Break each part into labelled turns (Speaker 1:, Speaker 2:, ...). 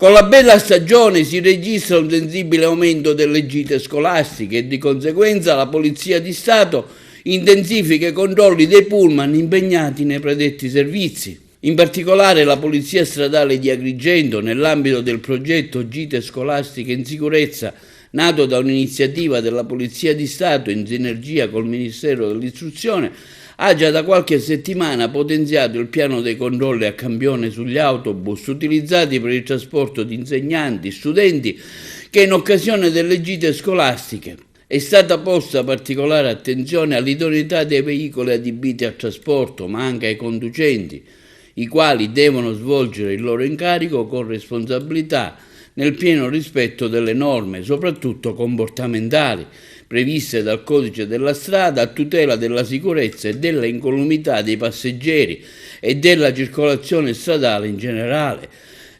Speaker 1: Con la bella stagione si registra un sensibile aumento delle gite scolastiche e di conseguenza la Polizia di Stato intensifica i controlli dei pullman impegnati nei predetti servizi. In particolare la Polizia Stradale di Agrigento, nell'ambito del progetto Gite Scolastiche in Sicurezza, nato da un'iniziativa della Polizia di Stato in sinergia col Ministero dell'Istruzione, ha già da qualche settimana potenziato il piano dei controlli a campione sugli autobus utilizzati per il trasporto di insegnanti, studenti, che in occasione delle gite scolastiche è stata posta particolare attenzione all'idoneità dei veicoli adibiti al trasporto, ma anche ai conducenti, i quali devono svolgere il loro incarico con responsabilità, nel pieno rispetto delle norme, soprattutto comportamentali, previste dal Codice della Strada a tutela della sicurezza e della incolumità dei passeggeri e della circolazione stradale in generale.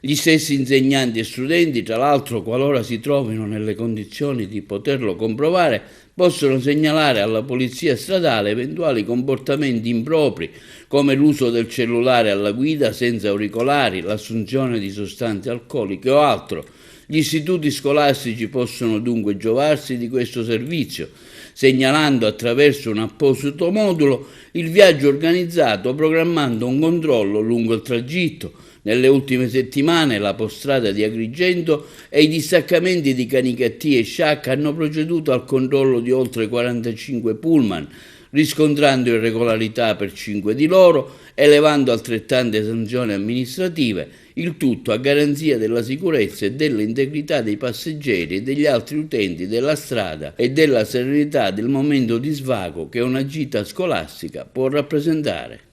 Speaker 1: Gli stessi insegnanti e studenti, tra l'altro, qualora si trovino nelle condizioni di poterlo comprovare, possono segnalare alla Polizia Stradale eventuali comportamenti impropri, come l'uso del cellulare alla guida senza auricolari, l'assunzione di sostanze alcoliche o altro. Gli istituti scolastici possono dunque giovarsi di questo servizio, segnalando attraverso un apposito modulo il viaggio organizzato, programmando un controllo lungo il tragitto. Nelle ultime settimane la Postrada di Agrigento e i distaccamenti di Canicattì e Sciacca hanno proceduto al controllo di oltre 45 pullman, riscontrando irregolarità per 5 di loro, elevando altrettante sanzioni amministrative, il tutto a garanzia della sicurezza e dell'integrità dei passeggeri e degli altri utenti della strada e della serenità del momento di svago che una gita scolastica può rappresentare.